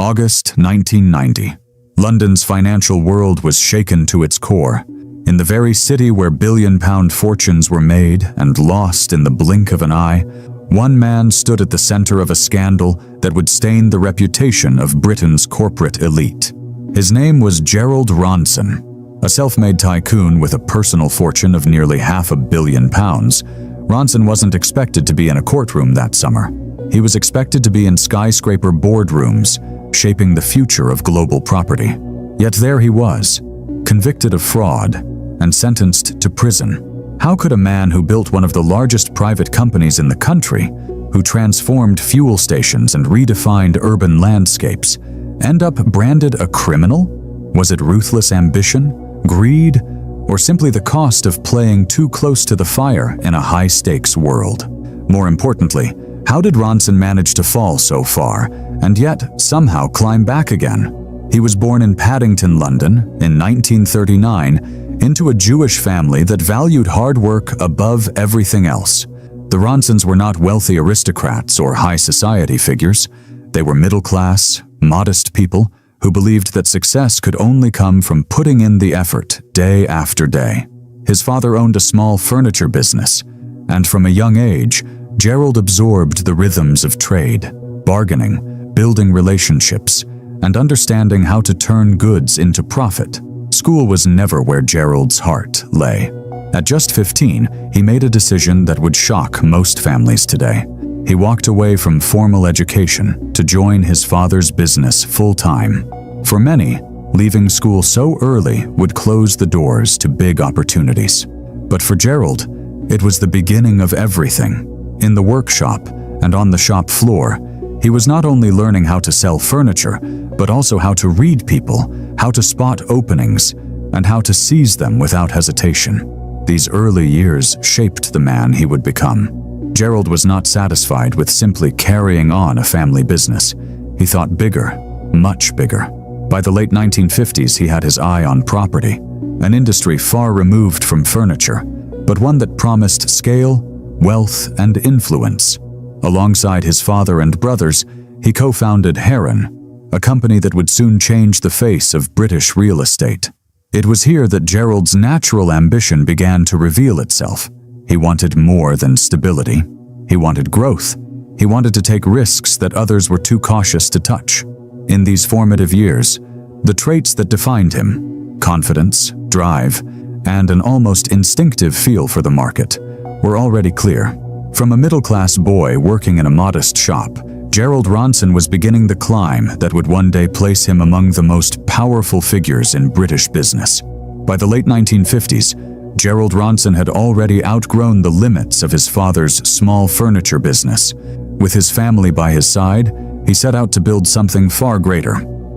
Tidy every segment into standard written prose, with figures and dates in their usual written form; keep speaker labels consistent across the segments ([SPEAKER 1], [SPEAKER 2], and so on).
[SPEAKER 1] August 1990. London's financial world was shaken to its core. In the very city where billion-pound fortunes were made and lost in the blink of an eye, one man stood at the center of a scandal that would stain the reputation of Britain's corporate elite. His name was Gerald Ronson. A self-made tycoon with a personal fortune of nearly £500 million, Ronson wasn't expected to be in a courtroom that summer. He was expected to be in skyscraper boardrooms, shaping the future of global property. Yet there he was, convicted of fraud and sentenced to prison. How could a man who built one of the largest private companies in the country, who transformed fuel stations and redefined urban landscapes, end up branded a criminal? Was it ruthless ambition, greed, or simply the cost of playing too close to the fire in a high-stakes world? More importantly, how did Ronson manage to fall so far, and yet somehow climb back again? He was born in Paddington, London, in 1939, into a Jewish family that valued hard work above everything else. The Ronsons were not wealthy aristocrats or high society figures. They were middle-class, modest people who believed that success could only come from putting in the effort day after day. His father owned a small furniture business, and from a young age, Gerald absorbed the rhythms of trade, bargaining, building relationships, and understanding how to turn goods into profit. School was never where Gerald's heart lay. At just 15, he made a decision that would shock most families today. He walked away from formal education to join his father's business full-time. For many, leaving school so early would close the doors to big opportunities. But for Gerald, it was the beginning of everything. In the workshop and on the shop floor, he was not only learning how to sell furniture, but also how to read people, how to spot openings, and how to seize them without hesitation. These early years shaped the man he would become. Gerald was not satisfied with simply carrying on a family business. He thought bigger, much bigger. By the late 1950s, he had his eye on property, an industry far removed from furniture, but one that promised scale, wealth, and influence. Alongside his father and brothers, he co-founded Heron, a company that would soon change the face of British real estate. It was here that Gerald's natural ambition began to reveal itself. He wanted more than stability. He wanted growth. He wanted to take risks that others were too cautious to touch. In these formative years, the traits that defined him, confidence, drive, and an almost instinctive feel for the market, were already clear. From a middle-class boy working in a modest shop, Gerald Ronson was beginning the climb that would one day place him among the most powerful figures in British business. By the late 1950s, Gerald Ronson had already outgrown the limits of his father's small furniture business. With his family by his side, he set out to build something far greater.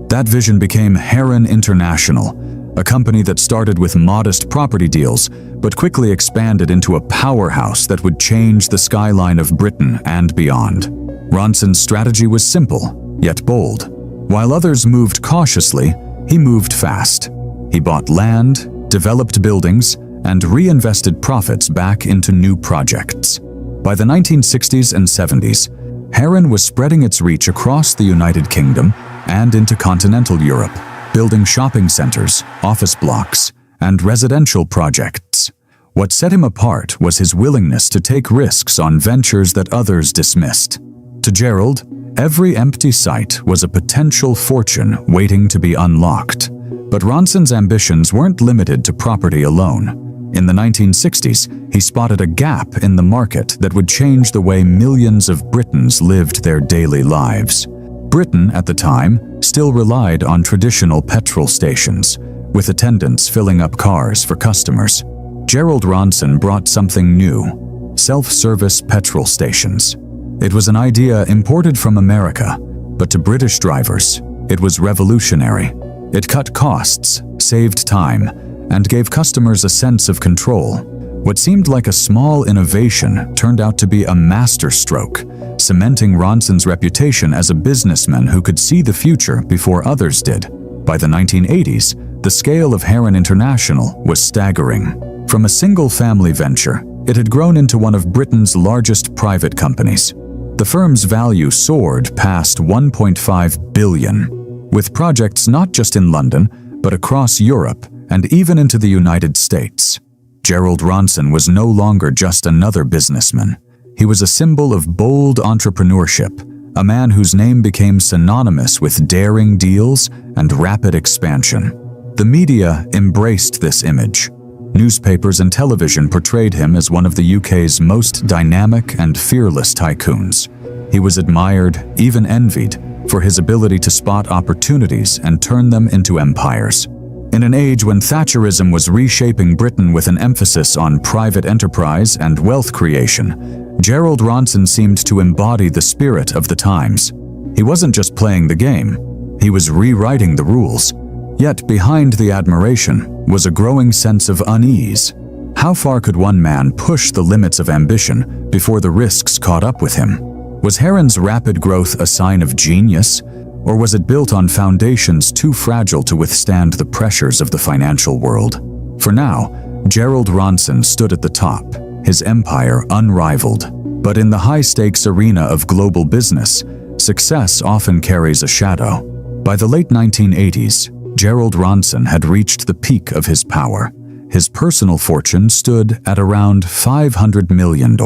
[SPEAKER 1] That vision became Heron International, a company that started with modest property deals, but quickly expanded into a powerhouse that would change the skyline of Britain and beyond. Ronson's strategy was simple, yet bold. While others moved cautiously, he moved fast. He bought land, developed buildings, and reinvested profits back into new projects. By the 1960s and 70s, Heron was spreading its reach across the United Kingdom and into continental Europe, building shopping centers, office blocks, and residential projects. What set him apart was his willingness to take risks on ventures that others dismissed. To Gerald, every empty site was a potential fortune waiting to be unlocked. But Ronson's ambitions weren't limited to property alone. In the 1960s, he spotted a gap in the market that would change the way millions of Britons lived their daily lives. Britain, at the time, still relied on traditional petrol stations, with attendants filling up cars for customers. Gerald Ronson brought something new: self-service petrol stations. It was an idea imported from America, but to British drivers, it was revolutionary. It cut costs, saved time, and gave customers a sense of control. What seemed like a small innovation turned out to be a masterstroke, cementing Ronson's reputation as a businessman who could see the future before others did. By the 1980s, the scale of Heron International was staggering. From a single family venture, it had grown into one of Britain's largest private companies. The firm's value soared past $1.5 billion, with projects not just in London, but across Europe and even into the United States. Gerald Ronson was no longer just another businessman. He was a symbol of bold entrepreneurship, a man whose name became synonymous with daring deals and rapid expansion. The media embraced this image. Newspapers and television portrayed him as one of the UK's most dynamic and fearless tycoons. He was admired, even envied, for his ability to spot opportunities and turn them into empires. In an age when Thatcherism was reshaping Britain with an emphasis on private enterprise and wealth creation, Gerald Ronson seemed to embody the spirit of the times. He wasn't just playing the game, he was rewriting the rules. Yet behind the admiration was a growing sense of unease. How far could one man push the limits of ambition before the risks caught up with him? Was Heron's rapid growth a sign of genius, or was it built on foundations too fragile to withstand the pressures of the financial world? For now, Gerald Ronson stood at the top, his empire unrivaled. But in the high-stakes arena of global business, success often carries a shadow. By the late 1980s, Gerald Ronson had reached the peak of his power. His personal fortune stood at around $500 million,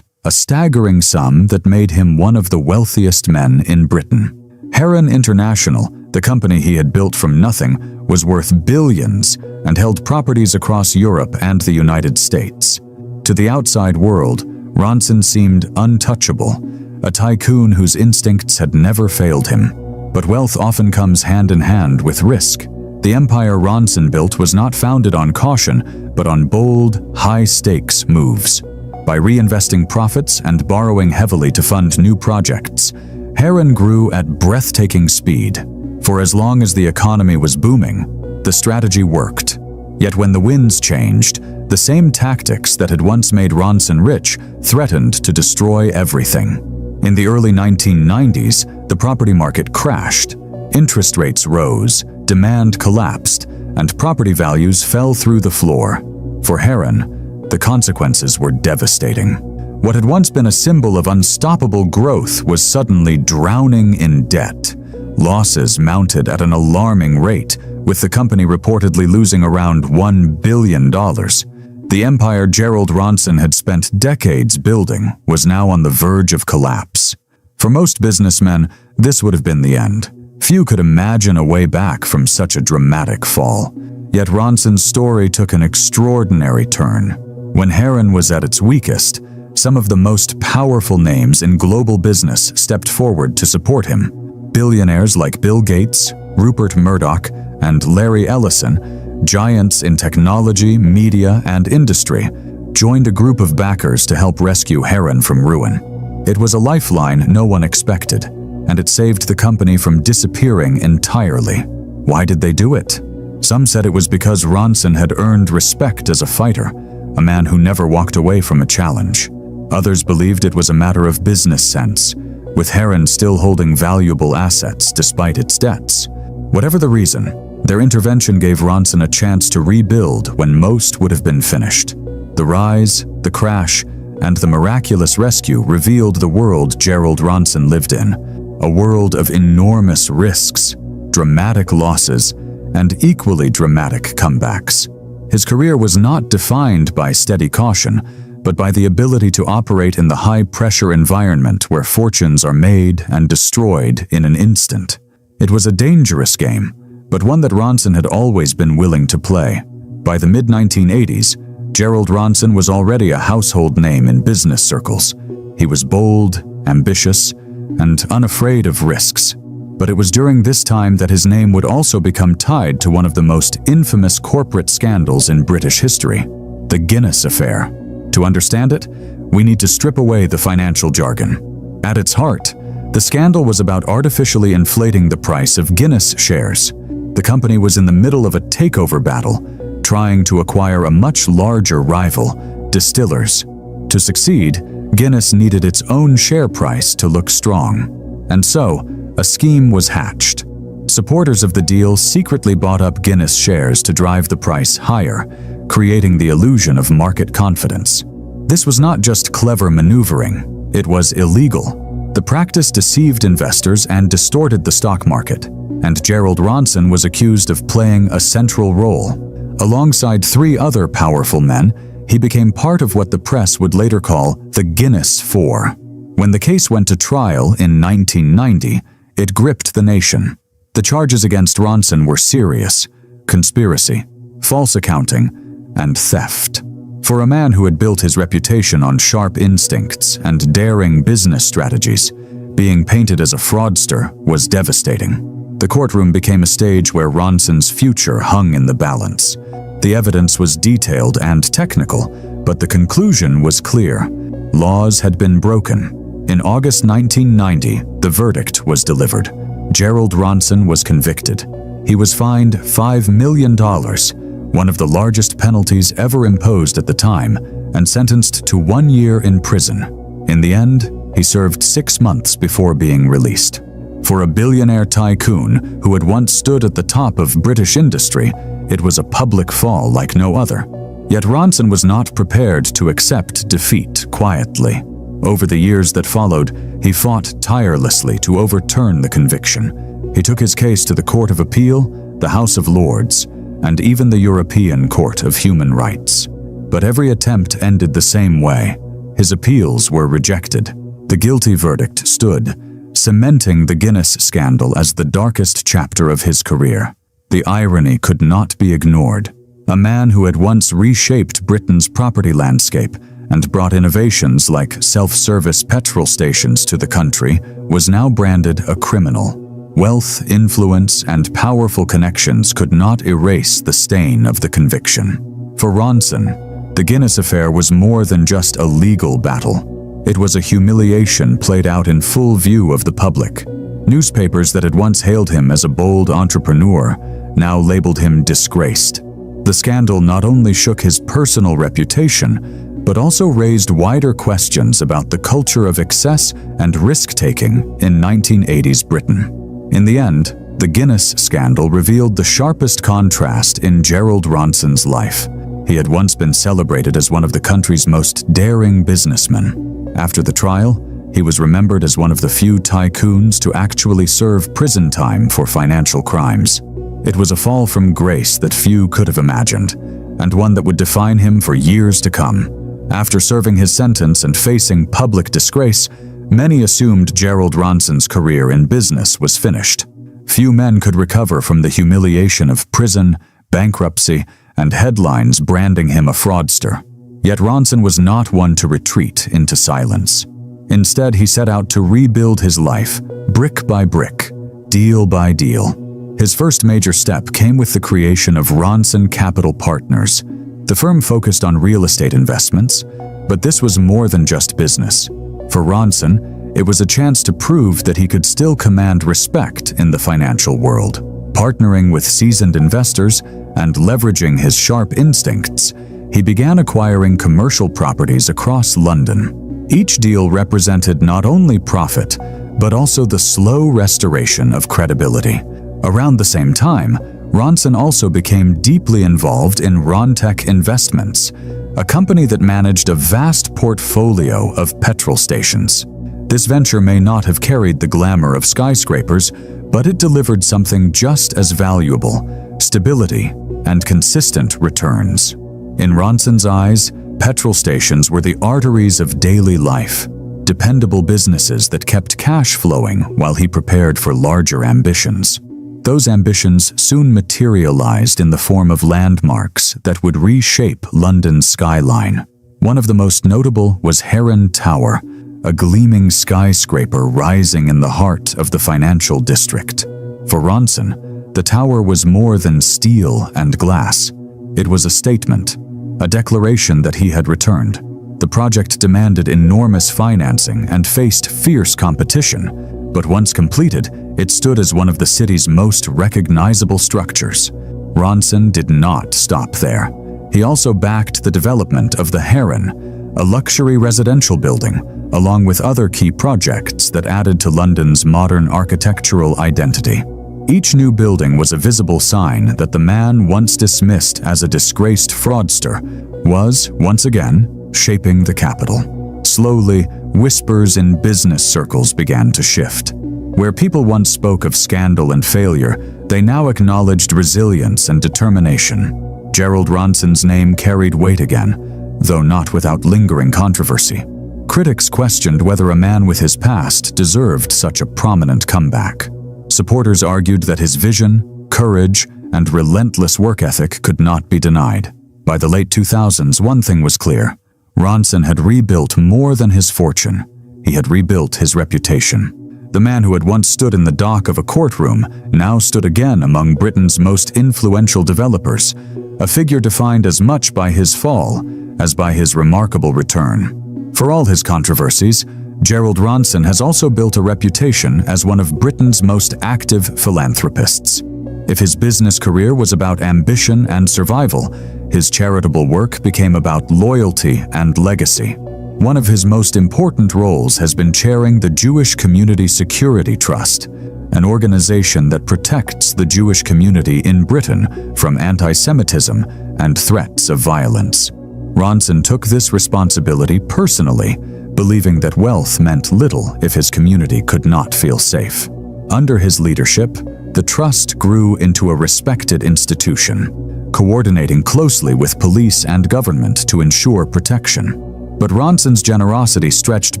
[SPEAKER 1] a staggering sum that made him one of the wealthiest men in Britain. Heron International, the company he had built from nothing, was worth billions and held properties across Europe and the United States. To the outside world, Ronson seemed untouchable, a tycoon whose instincts had never failed him. But wealth often comes hand in hand with risk. The empire Ronson built was not founded on caution, but on bold, high-stakes moves. By reinvesting profits and borrowing heavily to fund new projects, Heron grew at breathtaking speed. For as long as the economy was booming, the strategy worked. Yet when the winds changed, the same tactics that had once made Ronson rich threatened to destroy everything. In the early 1990s, the property market crashed. Interest rates rose, demand collapsed, and property values fell through the floor. For Heron, the consequences were devastating. What had once been a symbol of unstoppable growth was suddenly drowning in debt. Losses mounted at an alarming rate, with the company reportedly losing around $1 billion. The empire Gerald Ronson had spent decades building was now on the verge of collapse. For most businessmen, this would have been the end. Few could imagine a way back from such a dramatic fall. Yet Ronson's story took an extraordinary turn. When Heron was at its weakest, some of the most powerful names in global business stepped forward to support him. Billionaires like Bill Gates, Rupert Murdoch, and Larry Ellison, giants in technology, media, and industry, joined a group of backers to help rescue Heron from ruin. It was a lifeline no one expected, and it saved the company from disappearing entirely. Why did they do it? Some said it was because Ronson had earned respect as a fighter, a man who never walked away from a challenge. Others believed it was a matter of business sense, with Heron still holding valuable assets despite its debts. Whatever the reason, their intervention gave Ronson a chance to rebuild when most would have been finished. The rise, the crash, and the miraculous rescue revealed the world Gerald Ronson lived in, a world of enormous risks, dramatic losses, and equally dramatic comebacks. His career was not defined by steady caution, but by the ability to operate in the high-pressure environment where fortunes are made and destroyed in an instant. It was a dangerous game, but one that Ronson had always been willing to play. By the mid-1980s, Gerald Ronson was already a household name in business circles. He was bold, ambitious, and unafraid of risks. But it was during this time that his name would also become tied to one of the most infamous corporate scandals in British history, the Guinness affair. To understand it, we need to strip away the financial jargon. At its heart, the scandal was about artificially inflating the price of Guinness shares. The company was in the middle of a takeover battle, trying to acquire a much larger rival, distillers. To succeed, Guinness needed its own share price to look strong. And so, a scheme was hatched. Supporters of the deal secretly bought up Guinness shares to drive the price higher, creating the illusion of market confidence. This was not just clever maneuvering, it was illegal. The practice deceived investors and distorted the stock market, and Gerald Ronson was accused of playing a central role. Alongside 3 other powerful men, he became part of what the press would later call the Guinness Four. When the case went to trial in 1990, it gripped the nation. The charges against Ronson were serious: conspiracy, false accounting, and theft. For a man who had built his reputation on sharp instincts and daring business strategies, being painted as a fraudster was devastating. The courtroom became a stage where Ronson's future hung in the balance. The evidence was detailed and technical, but the conclusion was clear. Laws had been broken. In August 1990, the verdict was delivered. Gerald Ronson was convicted. He was fined $5 million, one of the largest penalties ever imposed at the time, and sentenced to 1 year in prison. In the end, he served 6 months before being released. For a billionaire tycoon who had once stood at the top of British industry, it was a public fall like no other. Yet Ronson was not prepared to accept defeat quietly. Over the years that followed, he fought tirelessly to overturn the conviction. He took his case to the Court of Appeal, the House of Lords, and even the European Court of Human Rights. But every attempt ended the same way. His appeals were rejected. The guilty verdict stood, cementing the Guinness scandal as the darkest chapter of his career. The irony could not be ignored. A man who had once reshaped Britain's property landscape and brought innovations like self-service petrol stations to the country was now branded a criminal. Wealth, influence, and powerful connections could not erase the stain of the conviction. For Ronson, the Guinness affair was more than just a legal battle. It was a humiliation played out in full view of the public. Newspapers that had once hailed him as a bold entrepreneur now labeled him disgraced. The scandal not only shook his personal reputation, but also raised wider questions about the culture of excess and risk-taking in 1980s Britain. In the end, the Guinness scandal revealed the sharpest contrast in Gerald Ronson's life. He had once been celebrated as one of the country's most daring businessmen. After the trial, he was remembered as one of the few tycoons to actually serve prison time for financial crimes. It was a fall from grace that few could have imagined, and one that would define him for years to come. After serving his sentence and facing public disgrace, many assumed Gerald Ronson's career in business was finished. Few men could recover from the humiliation of prison, bankruptcy, and headlines branding him a fraudster. Yet Ronson was not one to retreat into silence. Instead, he set out to rebuild his life, brick by brick, deal by deal. His first major step came with the creation of Ronson Capital Partners. The firm focused on real estate investments, but this was more than just business. For Ronson, it was a chance to prove that he could still command respect in the financial world. Partnering with seasoned investors and leveraging his sharp instincts, he began acquiring commercial properties across London. Each deal represented not only profit, but also the slow restoration of credibility. Around the same time, Ronson also became deeply involved in Rontech Investments, a company that managed a vast portfolio of petrol stations. This venture may not have carried the glamour of skyscrapers, but it delivered something just as valuable: stability and consistent returns. In Ronson's eyes, petrol stations were the arteries of daily life, dependable businesses that kept cash flowing while he prepared for larger ambitions. Those ambitions soon materialized in the form of landmarks that would reshape London's skyline. One of the most notable was Heron Tower, a gleaming skyscraper rising in the heart of the financial district. For Ronson, the tower was more than steel and glass. It was a statement, a declaration that he had returned. The project demanded enormous financing and faced fierce competition, but once completed, it stood as one of the city's most recognizable structures. Ronson did not stop there. He also backed the development of the Heron, a luxury residential building, along with other key projects that added to London's modern architectural identity. Each new building was a visible sign that the man once dismissed as a disgraced fraudster was, once again, shaping the capital. Slowly, whispers in business circles began to shift. Where people once spoke of scandal and failure, they now acknowledged resilience and determination. Gerald Ronson's name carried weight again, though not without lingering controversy. Critics questioned whether a man with his past deserved such a prominent comeback. Supporters argued that his vision, courage, and relentless work ethic could not be denied. By the late 2000s, one thing was clear. Ronson had rebuilt more than his fortune. He had rebuilt his reputation. The man who had once stood in the dock of a courtroom now stood again among Britain's most influential developers, a figure defined as much by his fall as by his remarkable return. For all his controversies, Gerald Ronson has also built a reputation as one of Britain's most active philanthropists. If his business career was about ambition and survival, his charitable work became about loyalty and legacy. One of his most important roles has been chairing the Jewish Community Security Trust, an organization that protects the Jewish community in Britain from anti-Semitism and threats of violence. Ronson took this responsibility personally, believing that wealth meant little if his community could not feel safe. Under his leadership, the trust grew into a respected institution, coordinating closely with police and government to ensure protection. But Ronson's generosity stretched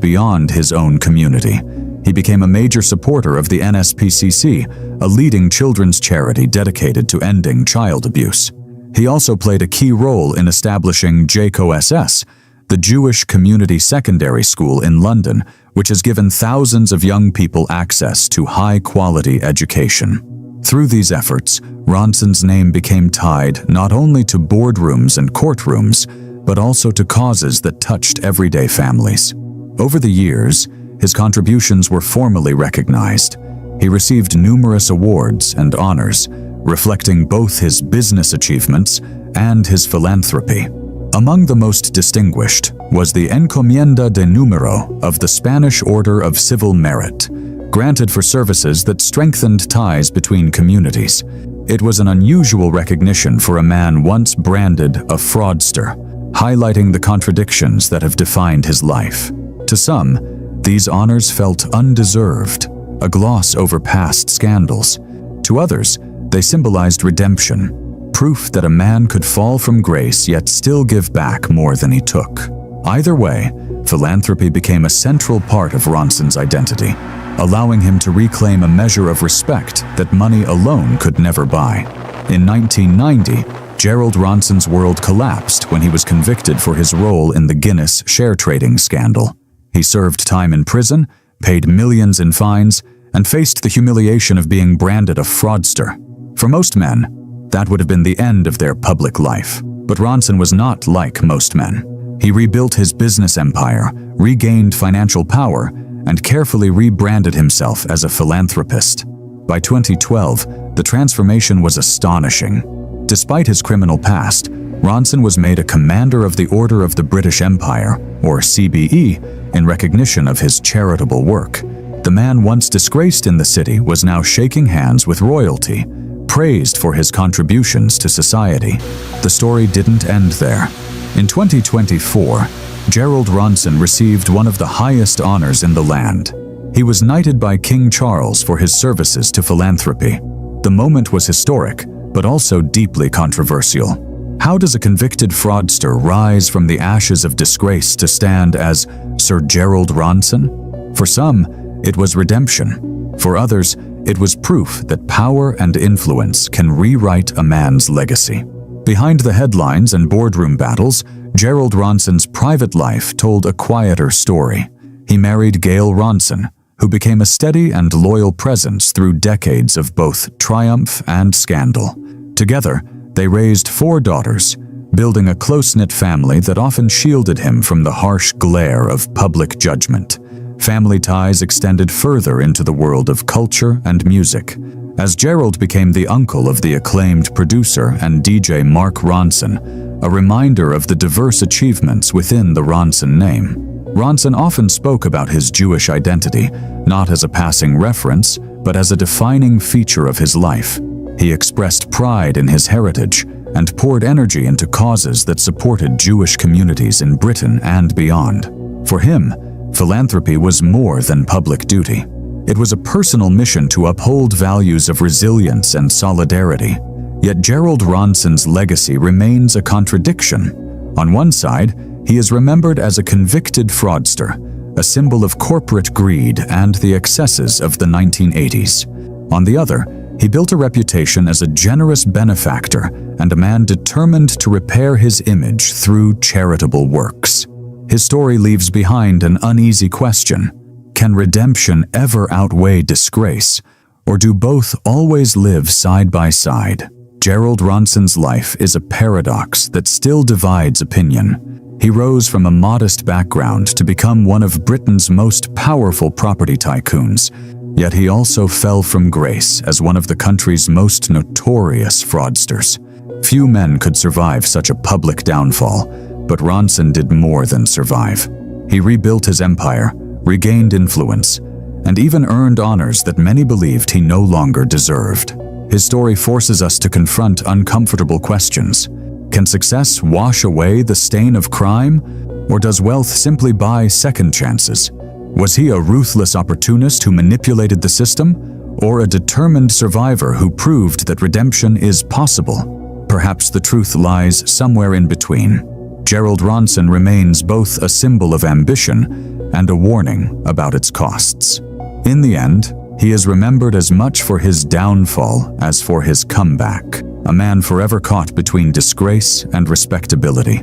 [SPEAKER 1] beyond his own community. He became a major supporter of the NSPCC, a leading children's charity dedicated to ending child abuse. He also played a key role in establishing JCOSS, the Jewish Community Secondary School in London, which has given thousands of young people access to high-quality education. Through these efforts, Ronson's name became tied not only to boardrooms and courtrooms, but also to causes that touched everyday families. Over the years, his contributions were formally recognized. He received numerous awards and honors, reflecting both his business achievements and his philanthropy. Among the most distinguished was the Encomienda de Número of the Spanish Order of Civil Merit, granted for services that strengthened ties between communities. It was an unusual recognition for a man once branded a fraudster, highlighting the contradictions that have defined his life. To some, these honors felt undeserved, a gloss over past scandals. To others, they symbolized redemption, proof that a man could fall from grace yet still give back more than he took. Either way, philanthropy became a central part of Ronson's identity, allowing him to reclaim a measure of respect that money alone could never buy. In 1990, Gerald Ronson's world collapsed when he was convicted for his role in the Guinness share trading scandal. He served time in prison, paid millions in fines, and faced the humiliation of being branded a fraudster. For most men, that would have been the end of their public life. But Ronson was not like most men. He rebuilt his business empire, regained financial power, and carefully rebranded himself as a philanthropist. By 2012, the transformation was astonishing. Despite his criminal past, Ronson was made a Commander of the Order of the British Empire, or CBE, in recognition of his charitable work. The man once disgraced in the city was now shaking hands with royalty, praised for his contributions to society. The story didn't end there. In 2024, Gerald Ronson received one of the highest honors in the land. He was knighted by King Charles for his services to philanthropy. The moment was historic, but also deeply controversial. How does a convicted fraudster rise from the ashes of disgrace to stand as Sir Gerald Ronson? For some, it was redemption. For others, it was proof that power and influence can rewrite a man's legacy. Behind the headlines and boardroom battles, Gerald Ronson's private life told a quieter story. He married Gail Ronson, who became a steady and loyal presence through decades of both triumph and scandal. Together, they raised 4 daughters, building a close-knit family that often shielded him from the harsh glare of public judgment. Family ties extended further into the world of culture and music, as Gerald became the uncle of the acclaimed producer and DJ Mark Ronson, a reminder of the diverse achievements within the Ronson name. Ronson often spoke about his Jewish identity, not as a passing reference, but as a defining feature of his life. He expressed pride in his heritage and poured energy into causes that supported Jewish communities in Britain and beyond. For him, philanthropy was more than public duty. It was a personal mission to uphold values of resilience and solidarity. Yet Gerald Ronson's legacy remains a contradiction. On one side, he is remembered as a convicted fraudster, a symbol of corporate greed and the excesses of the 1980s. On the other, he built a reputation as a generous benefactor and a man determined to repair his image through charitable works. His story leaves behind an uneasy question. Can redemption ever outweigh disgrace, or do both always live side by side? Gerald Ronson's life is a paradox that still divides opinion. He rose from a modest background to become one of Britain's most powerful property tycoons, yet he also fell from grace as one of the country's most notorious fraudsters. Few men could survive such a public downfall, but Ronson did more than survive. He rebuilt his empire, regained influence, and even earned honors that many believed he no longer deserved. His story forces us to confront uncomfortable questions. Can success wash away the stain of crime, or does wealth simply buy second chances? Was he a ruthless opportunist who manipulated the system, or a determined survivor who proved that redemption is possible? Perhaps the truth lies somewhere in between. Gerald Ronson remains both a symbol of ambition and a warning about its costs. In the end, he is remembered as much for his downfall as for his comeback, a man forever caught between disgrace and respectability.